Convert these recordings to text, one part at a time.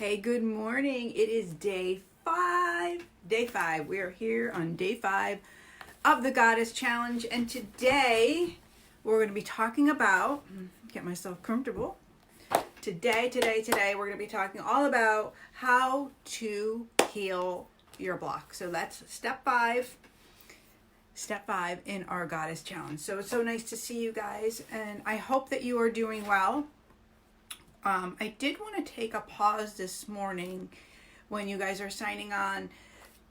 Hey, good morning. It is day 5. Day 5. We are here on day 5 of the Goddess Challenge. And today we're going to be talking about, get myself comfortable. Today, we're going to be talking all about how to heal your block. So that's step 5 in our Goddess Challenge. So it's so nice to see you guys. And I hope that you are doing well. I did want to take a pause this morning when you guys are signing on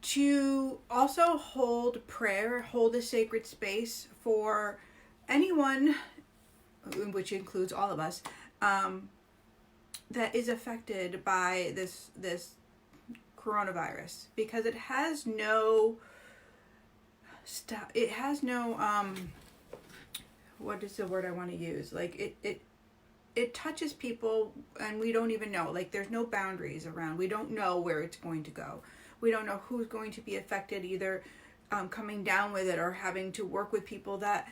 to also hold prayer, hold a sacred space for anyone, which includes all of us, that is affected by this coronavirus, because it has no what is the word I want to use? Like it touches people and we don't even know. Like, there's no boundaries around. We don't know where it's going to go. We don't know who's going to be affected, either coming down with it or having to work with people that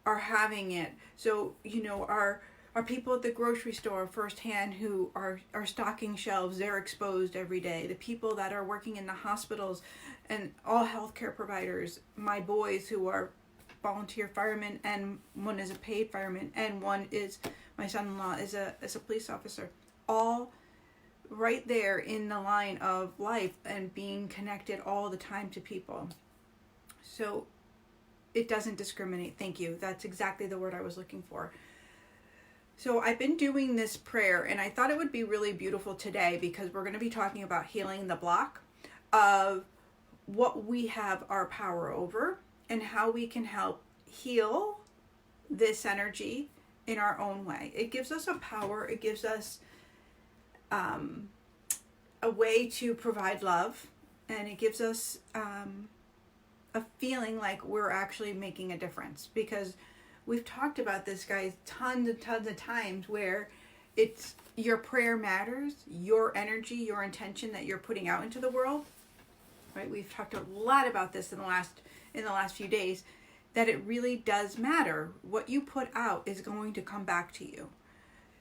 are having it. So, our people at the grocery store firsthand who are stocking shelves, they're exposed every day. The people that are working in the hospitals and all healthcare providers, my boys who are volunteer firemen, and one is a paid fireman, and one is, my son-in-law is a police officer, all right there in the line of life and being connected all the time to people. So it doesn't discriminate. Thank you. That's exactly the word I was looking for. So I've been doing this prayer, and I thought it would be really beautiful today because we're going to be talking about healing the block of what we have our power over and how we can help heal this energy in our own way. It gives us a power. It gives us a way to provide love, and it gives us a feeling like we're actually making a difference, because we've talked about this, guys, tons and tons of times, where it's your prayer matters, your energy, your intention that you're putting out into the world, right? We've talked a lot about this in the last few days, that it really does matter. What you put out is going to come back to you.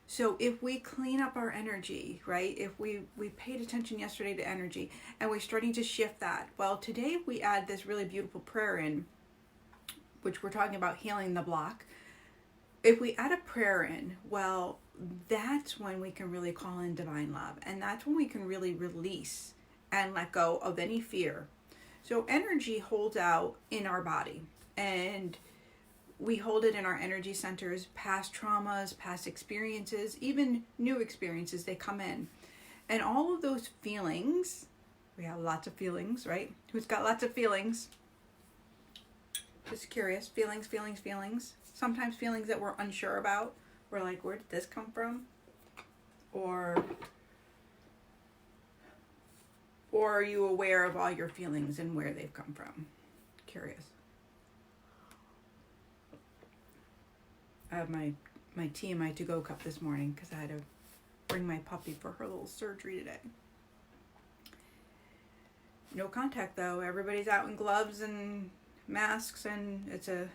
So if we clean up our energy, right? If we paid attention yesterday to energy and we're starting to shift that. Well, today we add this really beautiful prayer in, which we're talking about healing the block. If we add a prayer in, well, that's when we can really call in divine love. And that's when we can really release and let go of any fear. So energy holds out in our body, and we hold it in our energy centers, past traumas, past experiences, even new experiences, they come in. And all of those feelings, we have lots of feelings, right? Who's got lots of feelings? Just curious, feelings. Sometimes feelings that we're unsure about. We're like, where did this come from? Or are you aware of all your feelings and where they've come from? Curious. I have my tea in my to-go cup this morning because I had to bring my puppy for her little surgery today. No contact though. Everybody's out in gloves and masks, and it's a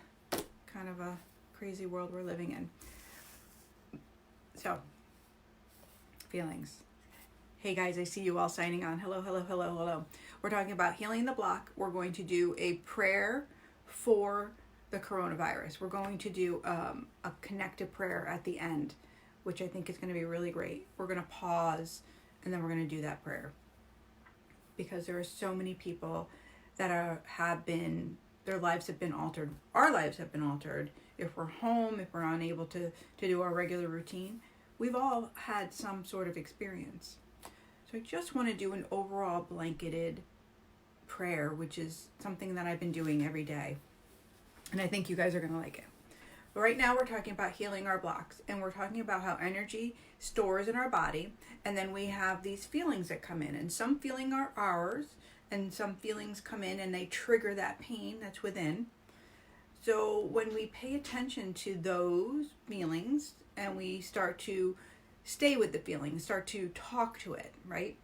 kind of a crazy world we're living in. So, feelings. Hey guys, I see you all signing on. Hello. We're talking about healing the block. We're going to do a prayer for the coronavirus. We're going to do a connected prayer at the end, which I think is going to be really great. We're going to pause and then we're going to do that prayer, because there are so many people that their lives have been altered. Our lives have been altered. If we're home, if we're unable to do our regular routine, we've all had some sort of experience. So I just want to do an overall blanketed prayer, which is something that I've been doing every day. And I think you guys are going to like it. But right now we're talking about healing our blocks, and we're talking about how energy stores in our body, and then we have these feelings that come in, and some feelings are ours, and some feelings come in and they trigger that pain that's within. So when we pay attention to those feelings and we start to stay with the feeling, start to talk to it, right?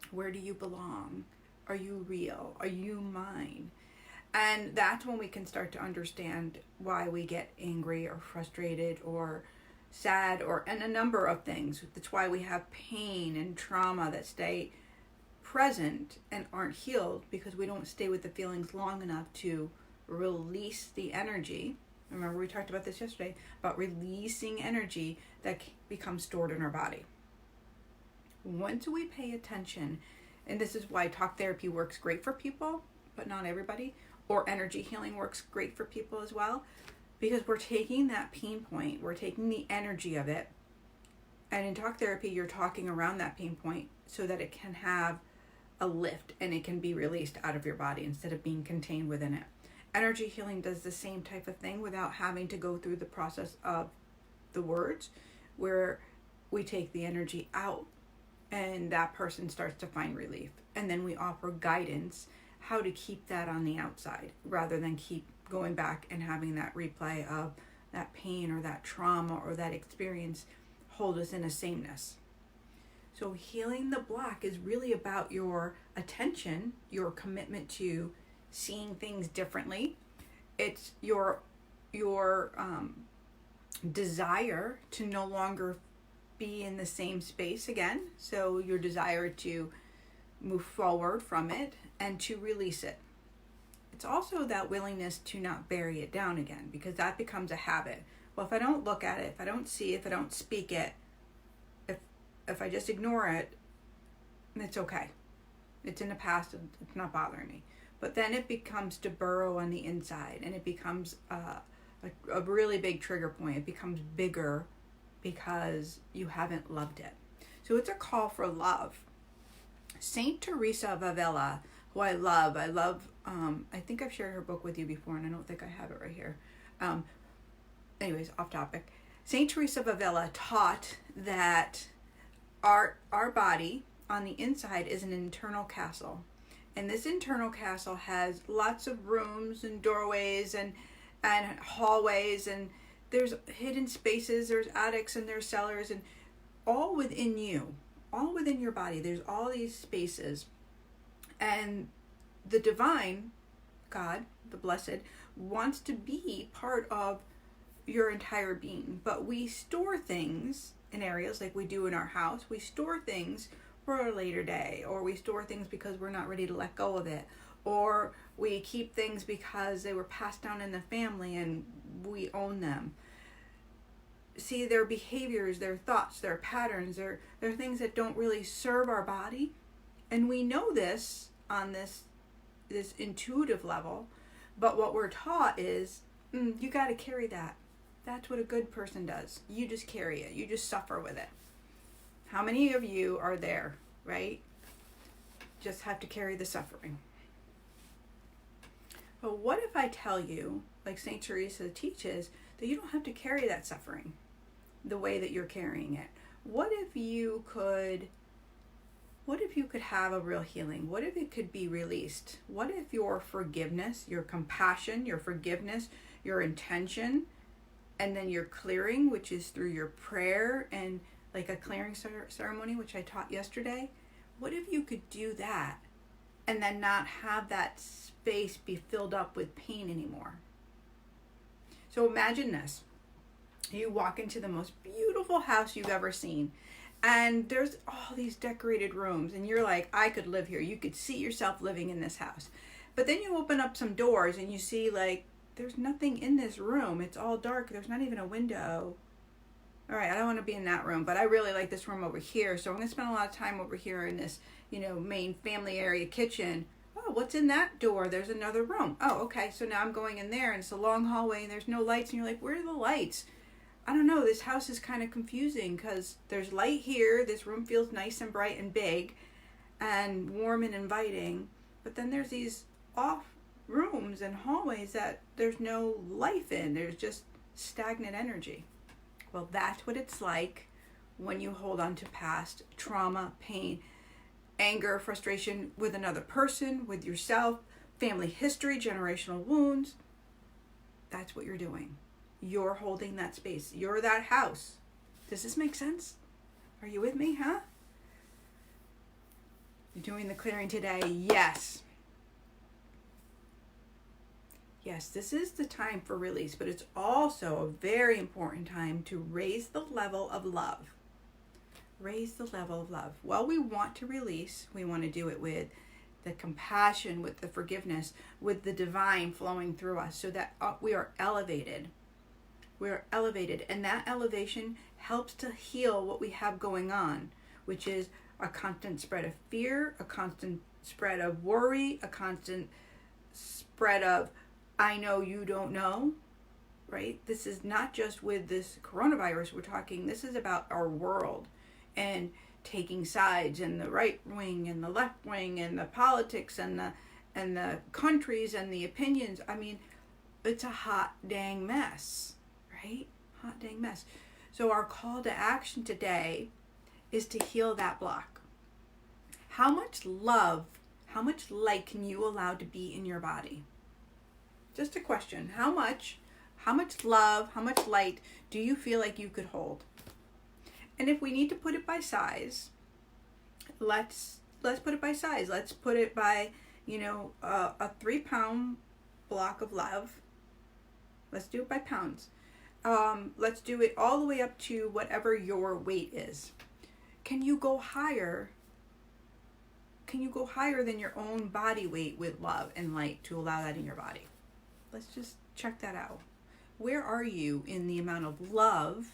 Where do you belong? Are you real? Are you mine? And that's when we can start to understand why we get angry or frustrated or sad, and a number of things. That's why we have pain and trauma that stay present and aren't healed, because we don't stay with the feelings long enough to release the energy. Remember, we talked about this yesterday, about releasing energy that becomes stored in our body. Once we pay attention, and this is why talk therapy works great for people, but not everybody, or energy healing works great for people as well, because we're taking that pain point, we're taking the energy of it, and in talk therapy, you're talking around that pain point so that it can have a lift and it can be released out of your body instead of being contained within it. Energy healing does the same type of thing without having to go through the process of the words, where we take the energy out and that person starts to find relief. And then we offer guidance how to keep that on the outside rather than keep going back and having that replay of that pain or that trauma or that experience hold us in a sameness. So healing the block is really about your attention, your commitment to seeing things differently. It's your desire to no longer be in the same space again. So your desire to move forward from it and to release it. It's also that willingness to not bury it down again, because that becomes a habit. Well, if I don't look at it, if I don't see it, if I don't speak it, if I just ignore it, it's okay. It's in the past, it's not bothering me. But then it becomes to burrow on the inside, and it becomes a really big trigger point. It becomes bigger because you haven't loved it. So it's a call for love. Saint Teresa of Avila, who I love, I think I've shared her book with you before, and I don't think I have it right here. Anyways, off topic. Saint Teresa of Avila taught that our body on the inside is an internal castle. And this internal castle has lots of rooms and doorways and hallways, and there's hidden spaces, there's attics and there's cellars, and all within you, all within your body, there's all these spaces. And the divine, God, the blessed, wants to be part of your entire being. But we store things in areas like we do in our house. We store things for a later day, or we store things because we're not ready to let go of it, or we keep things because they were passed down in the family and we own them. See, their behaviors, their thoughts, their patterns, they're things that don't really serve our body. And we know this on this intuitive level, but what we're taught is, you got to carry that. That's what a good person does. You just carry it. You just suffer with it. How many of you are there, right? Just have to carry the suffering. But what if I tell you, like St. Teresa teaches, that you don't have to carry that suffering the way that you're carrying it? What if you could have a real healing? What if it could be released? What if your forgiveness, your compassion, your forgiveness, your intention, and then your clearing, which is through your prayer and like a clearing ceremony, which I taught yesterday. What if you could do that and then not have that space be filled up with pain anymore? So imagine this. You walk into the most beautiful house you've ever seen, and there's all these decorated rooms, and you're like, I could live here. You could see yourself living in this house. But then you open up some doors and you see, like, there's nothing in this room. It's all dark. There's not even a window. All right, I don't want to be in that room, but I really like this room over here, so I'm going to spend a lot of time over here in this, main family area kitchen. Oh, what's in that door? There's another room. Oh, okay, so now I'm going in there, and it's a long hallway, and there's no lights, and you're like, where are the lights? I don't know, this house is kind of confusing, because there's light here, this room feels nice and bright and big, and warm and inviting, but then there's these off rooms and hallways that there's no life in, there's just stagnant energy. Well, that's what it's like when you hold on to past trauma, pain, anger, frustration with another person, with yourself, family history, generational wounds. That's what you're doing. You're holding that space. You're that house. Does this make sense? Are you with me, huh? You're doing the clearing today? Yes. Yes, this is the time for release, but it's also a very important time to raise the level of love. Raise the level of love. While we want to release, we want to do it with the compassion, with the forgiveness, with the divine flowing through us, so that we are elevated. We are elevated, and that elevation helps to heal what we have going on, which is a constant spread of fear, a constant spread of worry, a constant spread of I know you don't know, right? This is not just with this coronavirus we're talking, this is about our world and taking sides, and the right wing and the left wing and the politics and the countries and the opinions. I mean, it's a hot dang mess, right? Hot dang mess. So our call to action today is to heal that block. How much love, how much light can you allow to be in your body? Just a question. How much love, how much light do you feel like you could hold? And if we need to put it by size, let's put it by size. Let's put it by, a 3-pound block of love. Let's do it by pounds. Let's do it all the way up to whatever your weight is. Can you go higher? Can you go higher than your own body weight with love and light to allow that in your body? Let's just check that out. Where are you in the amount of love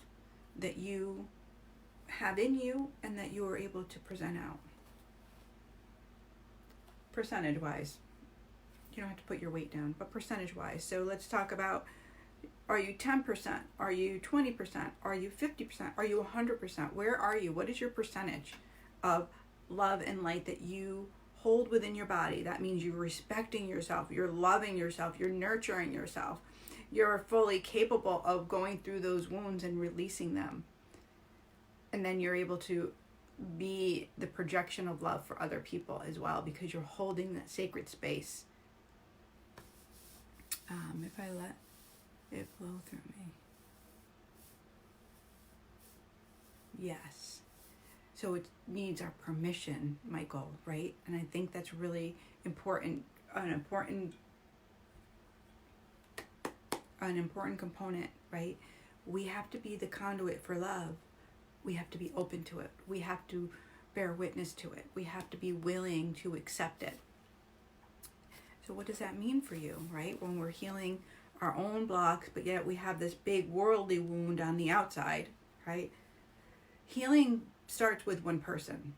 that you have in you and that you are able to present out? Percentage wise. You don't have to put your weight down, but percentage wise. So let's talk about, are you 10%? Are you 20%? Are you 50%? Are you 100%? Where are you? What is your percentage of love and light that you hold within your body? That means you're respecting yourself, you're loving yourself, you're nurturing yourself. You're fully capable of going through those wounds and releasing them. And then you're able to be the projection of love for other people as well, because you're holding that sacred space. If I let it flow through me. Yes. So it needs our permission, Michael, right? And I think that's really important, an important component, right? We have to be the conduit for love. We have to be open to it. We have to bear witness to it. We have to be willing to accept it. So what does that mean for you, right? When we're healing our own blocks, but yet we have this big worldly wound on the outside, right? Healing starts with one person.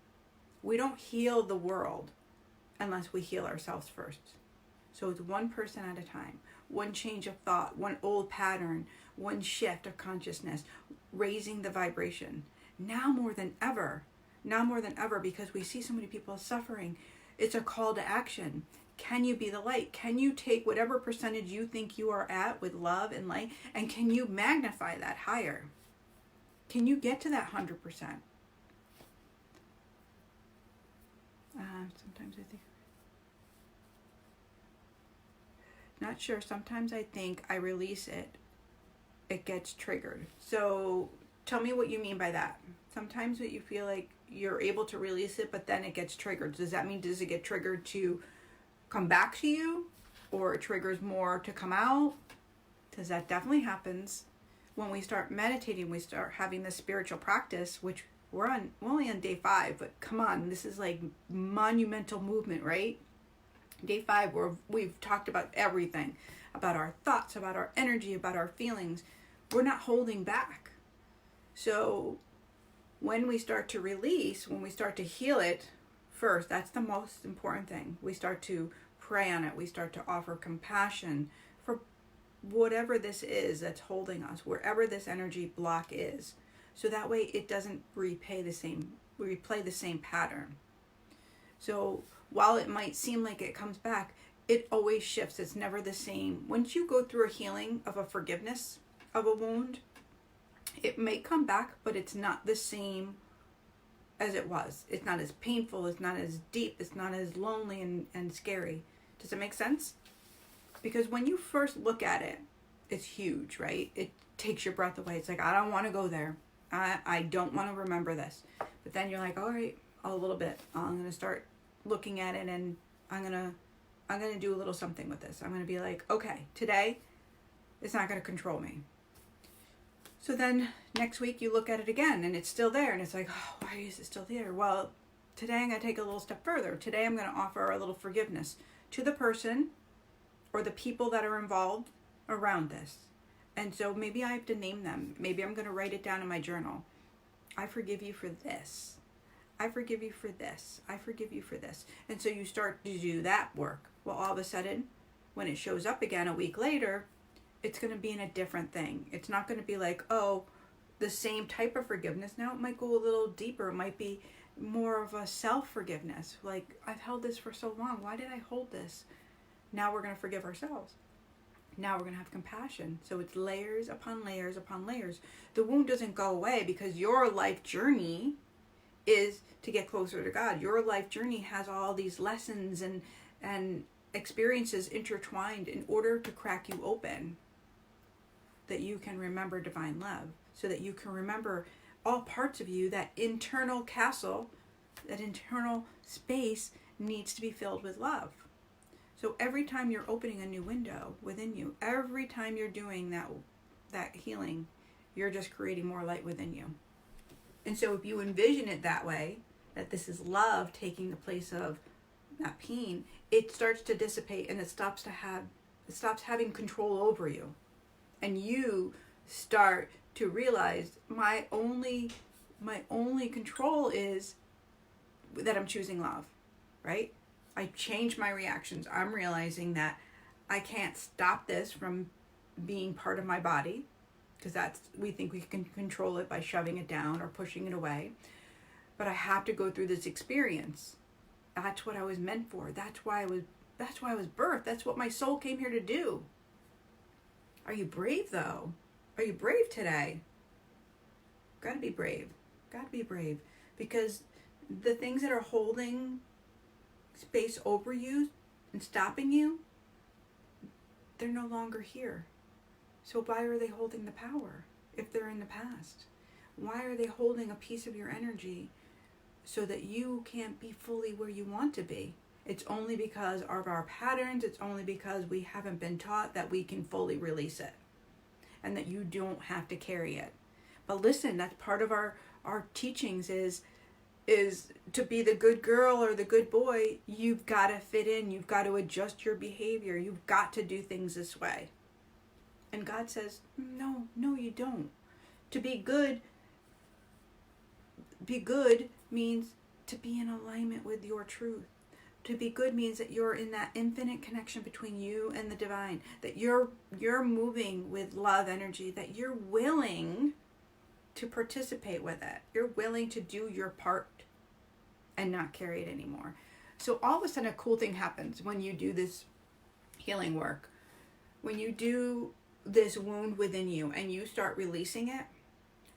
We don't heal the world unless we heal ourselves first. So it's one person at a time, one change of thought, one old pattern, one shift of consciousness, raising the vibration. Now more than ever, because we see so many people suffering, it's a call to action. Can you be the light? Can you take whatever percentage you think you are at with love and light, and can you magnify that higher? Can you get to that 100%? Sometimes I think, not sure. Sometimes I think I release it, it gets triggered. So tell me what you mean by that. Sometimes that you feel like you're able to release it, but then it gets triggered. Does that mean, does it get triggered to come back to you, or it triggers more to come out? Because that definitely happens when we start meditating. We start having this spiritual practice, which we're only on day 5, but come on, this is like monumental movement, right? Day 5, we've talked about everything, about our thoughts, about our energy, about our feelings. We're not holding back. So when we start to release, when we start to heal it first, that's the most important thing. We start to pray on it. We start to offer compassion for whatever this is that's holding us, wherever this energy block is. So that way it doesn't replay the same pattern. So while it might seem like it comes back, it always shifts. It's never the same. Once you go through a healing of a forgiveness of a wound, it may come back, but it's not the same as it was. It's not as painful, it's not as deep, it's not as lonely and scary. Does it make sense? Because when you first look at it, it's huge, right? It takes your breath away. It's like, I don't want to go there. I don't want to remember this. But then you're like, all right, a little bit. I'm going to start looking at it, and I'm I'm going to do a little something with this. I'm going to be like, okay, today it's not going to control me. So then next week you look at it again and it's still there. And it's like, oh, why is it still there? Well, today I'm going to take a little step further. Today I'm going to offer a little forgiveness to the person or the people that are involved around this. And so maybe I have to name them. Maybe I'm going to write it down in my journal. I forgive you for this. I forgive you for this. I forgive you for this. And so you start to do that work. Well, all of a sudden, when it shows up again a week later, it's going to be in a different thing. It's not going to be like, oh, the same type of forgiveness. Now it might go a little deeper. It might be more of a self-forgiveness. Like, I've held this for so long. Why did I hold this? Now we're going to forgive ourselves. Now we're going to have compassion. So it's layers upon layers upon layers. The wound doesn't go away because your life journey is to get closer to God. Your life journey has all these lessons and experiences intertwined in order to crack you open, that you can remember divine love, so that you can remember all parts of you. That internal castle, that internal space needs to be filled with love. So every time you're opening a new window within you, every time you're doing that healing, you're just creating more light within you. And so if you envision it that way, that this is love taking the place of that pain, it starts to dissipate and it stops having control over you. And you start to realize my only control is that I'm choosing love, right? I change my reactions. I'm realizing that I can't stop this from being part of my body, because we think we can control it by shoving it down or pushing it away. But I have to go through this experience. That's what I was meant for. That's why I was birthed. That's what my soul came here to do. Are you brave though? Are you brave today? Gotta be brave. Gotta be brave. Because the things that are holding space over you and stopping you, they're no longer here. So why are they holding the power if they're in the past? Why are they holding a piece of your energy so that you can't be fully where you want to be? It's only because of our patterns. It's only because we haven't been taught that we can fully release it and that you don't have to carry it. But listen, that's part of our teachings is to be the good girl or the good boy. You've got to fit in. You've got to adjust your behavior. You've got to do things this way. And God says, no, you don't. To be good means to be in alignment with your truth. To be good means that you're in that infinite connection between you and the divine, that you're moving with love energy, that you're willing to participate with it. You're willing to do your part and not carry it anymore. So all of a sudden a cool thing happens when you do this healing work. When you do this wound within you and you start releasing it,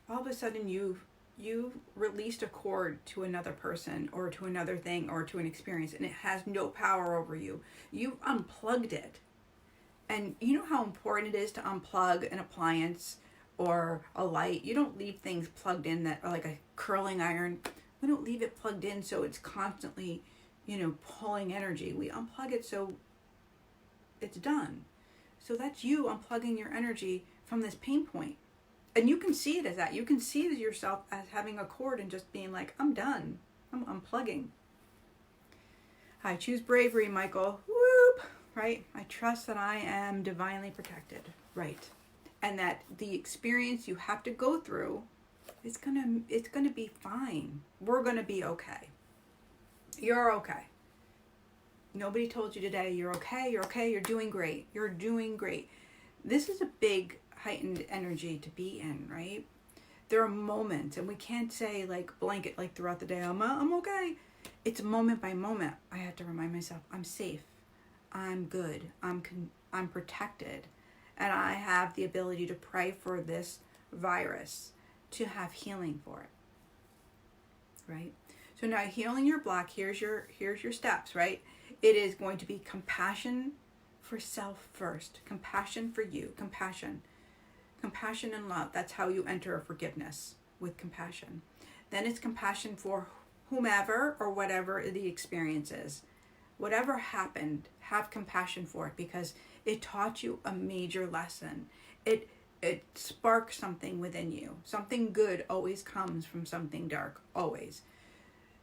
all of a sudden you've released a cord to another person or to another thing or to an experience, and it has no power over you. You've unplugged it. And you know how important it is to unplug an appliance or a light? You don't leave things plugged in that are like a curling iron. We don't leave it plugged in so it's constantly, pulling energy. We unplug it so it's done. So that's you unplugging your energy from this pain point. And you can see it as that. You can see yourself as having a cord and just being like, I'm done. I'm unplugging. I choose bravery, Michael. Whoop! Right? I trust that I am divinely protected. Right. And that the experience you have to go through, it's gonna be fine. We're gonna be okay. You're okay. Nobody told you today you're okay, you're doing great. You're doing great. This is a big heightened energy to be in, right? There are moments, and we can't say like blanket like throughout the day, I'm okay. It's moment by moment. I have to remind myself, I'm safe, I'm good, I'm protected, and I have the ability to pray for this virus to have healing for it, right? So now healing your block, here's your steps, right? It is going to be compassion for self first, compassion for you, compassion and love. That's how you enter forgiveness, with compassion. Then it's compassion for whomever or whatever the experience is. Whatever happened, have compassion for it, because it taught you a major lesson. It sparked something within you. Something good always comes from something dark, always.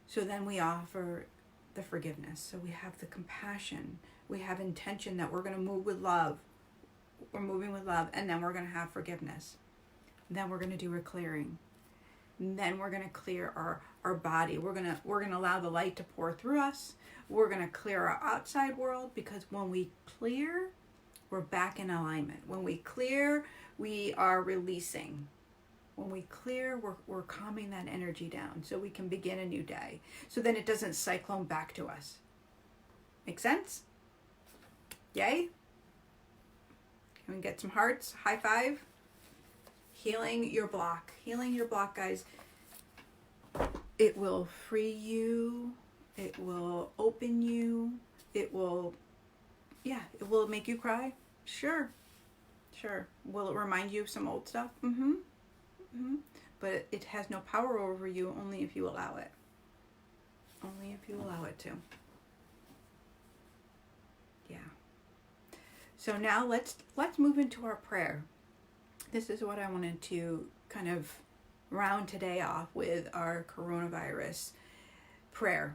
So then we offer the forgiveness. So we have the compassion. We have intention that we're going to move with love. We're moving with love, and then we're going to have forgiveness. Then we're going to do a clearing. And then we're going to clear our body. We're going to allow the light to pour through us. We're going to clear our outside world, because when we clear, we're back in alignment. When we clear, we are releasing. When we clear, we're calming that energy down so we can begin a new day. So then it doesn't cyclone back to us. Make sense? Yay? Can we get some hearts? High five. Healing your block. Healing your block, guys. It will free you. It will open you. It will make you cry. Sure. Will it remind you of some old stuff? But it has no power over you, only if you allow it. Only if you allow it to. Yeah. So now let's move into our prayer. This is what I wanted to kind of round today off with, our coronavirus prayer.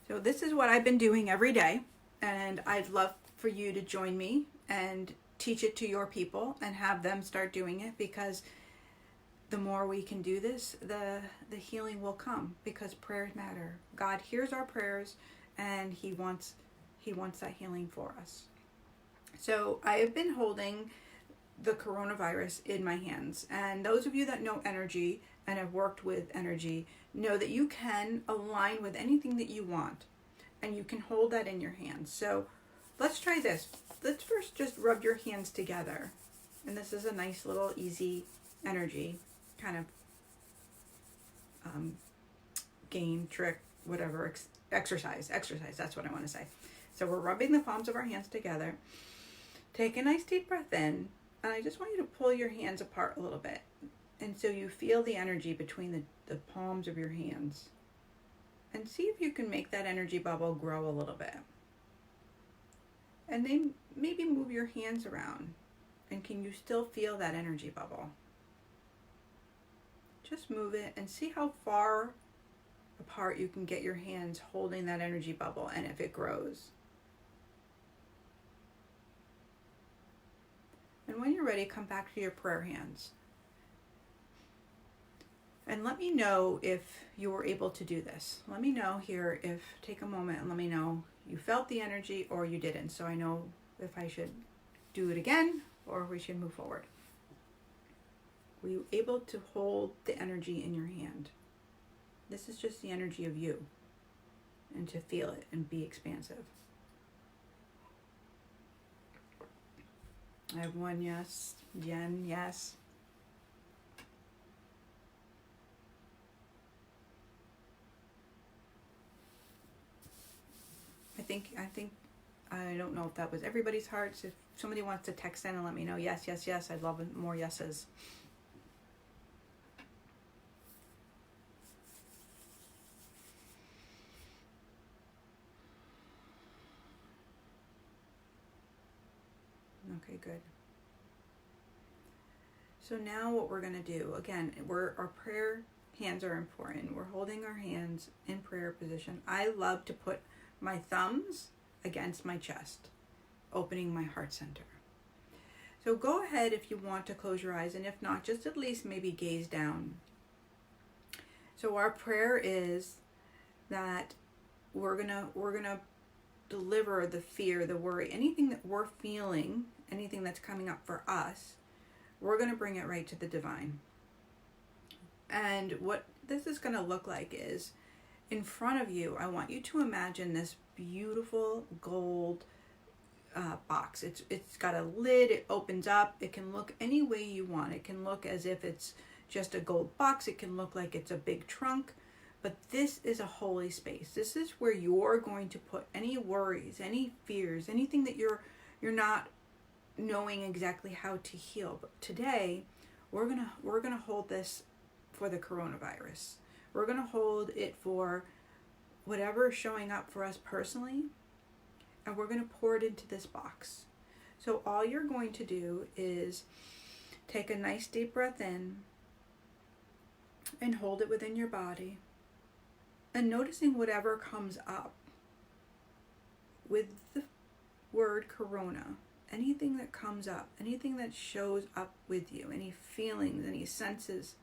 So this is what I've been doing every day, and I'd love for you to join me and teach it to your people and have them start doing it, because the more we can do this, the healing will come, because prayers matter. God hears our prayers, and he wants that healing for us. So I have been holding the coronavirus in my hands, and those of you that know energy and have worked with energy know that you can align with anything that you want, and you can hold that in your hands. So let's try this. Let's first just rub your hands together, and this is a nice little easy energy kind of game, trick, whatever, exercise, that's what I want to say. So we're rubbing the palms of our hands together. Take a nice deep breath in, and I just want you to pull your hands apart a little bit, and so you feel the energy between the palms of your hands, and see if you can make that energy bubble grow a little bit. And then maybe move your hands around, and can you still feel that energy bubble? Just move it and see how far apart you can get your hands holding that energy bubble, and if it grows. And when you're ready, come back to your prayer hands. And let me know if you were able to do this. Let me know here, take a moment and let me know you felt the energy or you didn't, so I know if I should do it again or we should move forward. Were you able to hold the energy in your hand? This is just the energy of you, and to feel it and be expansive. I have one yes. Jen, yes. I don't know if that was everybody's hearts. If somebody wants to text in and let me know, yes, I'd love more yeses. Okay, good. So now what we're going to do, again, our prayer hands are important. We're holding our hands in prayer position. I love to put my thumbs against my chest, opening my heart center. So go ahead if you want to close your eyes, and if not, just at least maybe gaze down. So our prayer is that we're gonna deliver the fear, the worry, anything that we're feeling, anything that's coming up for us, we're gonna bring it right to the divine. And what this is gonna look like is, in front of you, I want you to imagine this beautiful gold box. It's got a lid, it opens up, it can look any way you want. It can look as if it's just a gold box, it can look like it's a big trunk, but this is a holy space. This is where you're going to put any worries, any fears, anything that you're not knowing exactly how to heal. But today, we're gonna hold this for the coronavirus. We're gonna hold it for whatever is showing up for us personally, and we're going to pour it into this box. So all you're going to do is take a nice deep breath in and hold it within your body, and noticing whatever comes up with the word Corona, anything that comes up, anything that shows up with you, any feelings, any senses.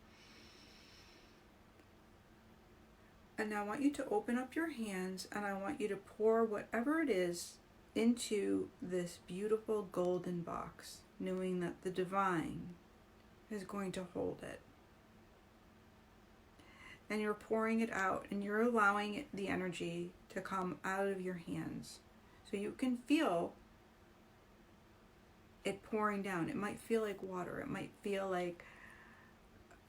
And I want you to open up your hands, and I want you to pour whatever it is into this beautiful golden box, knowing that the divine is going to hold it. And you're pouring it out, and you're allowing the energy to come out of your hands. So you can feel it pouring down. It might feel like water. It might feel like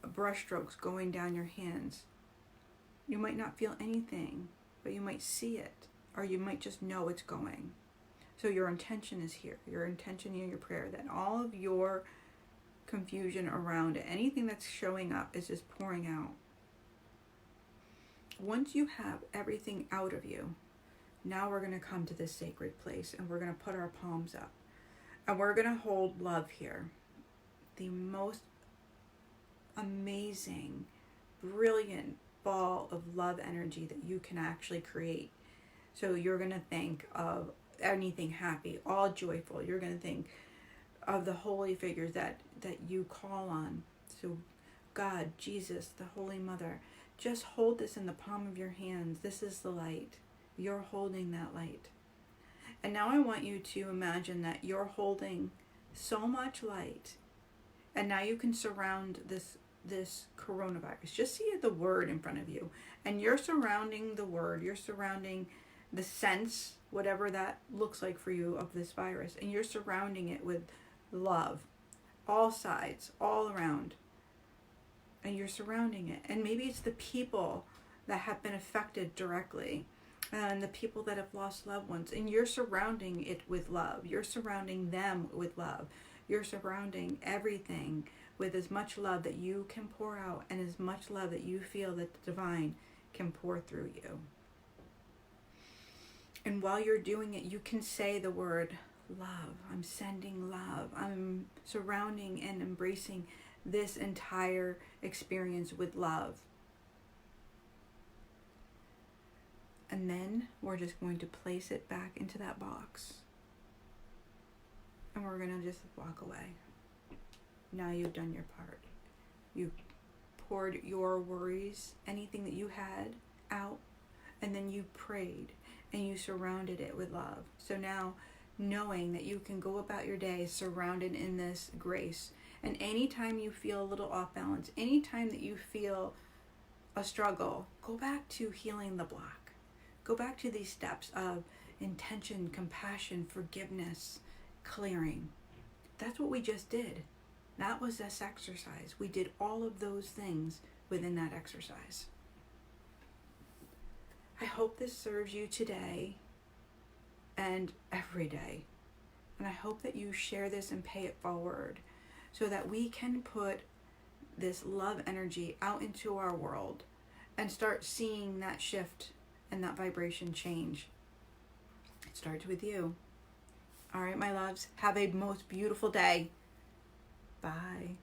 brush strokes going down your hands. You might not feel anything, but you might see it, or you might just know it's going. So your intention is here. Your intention in your prayer, that all of your confusion around it, anything that's showing up, is just pouring out. Once you have everything out of you, now we're going to come to this sacred place, and we're going to put our palms up, and we're going to hold love here. The most amazing, brilliant ball of love energy that you can actually create. So you're going to think of anything happy, all joyful. You're going to think of the holy figures that you call on. So God, Jesus, the Holy Mother. Just hold this in the palm of your hands. This is the light. You're holding that light. And now I want you to imagine that you're holding so much light, and now you can surround this coronavirus. Just see the word in front of you, and you're surrounding the word. You're surrounding the sense, whatever that looks like for you, of this virus, and you're surrounding it with love, all sides, all around. And you're surrounding it. And maybe it's the people that have been affected directly, and the people that have lost loved ones, and you're surrounding it with love. You're surrounding them with love. You're surrounding everything with as much love that you can pour out, and as much love that you feel that the divine can pour through you. And while you're doing it, you can say the word love. I'm sending love. I'm surrounding and embracing this entire experience with love. And then we're just going to place it back into that box. And we're going to just walk away. Now you've done your part. You poured your worries, anything that you had, out, and then you prayed, and you surrounded it with love. So now, knowing that you can go about your day surrounded in this grace, and anytime you feel a little off balance, anytime that you feel a struggle, go back to healing the block. Go back to these steps of intention, compassion, forgiveness, clearing. That's what we just did. That was this exercise. We did all of those things within that exercise. I hope this serves you today and every day. And I hope that you share this and pay it forward, so that we can put this love energy out into our world and start seeing that shift and that vibration change. It starts with you. All right, my loves, have a most beautiful day. Bye.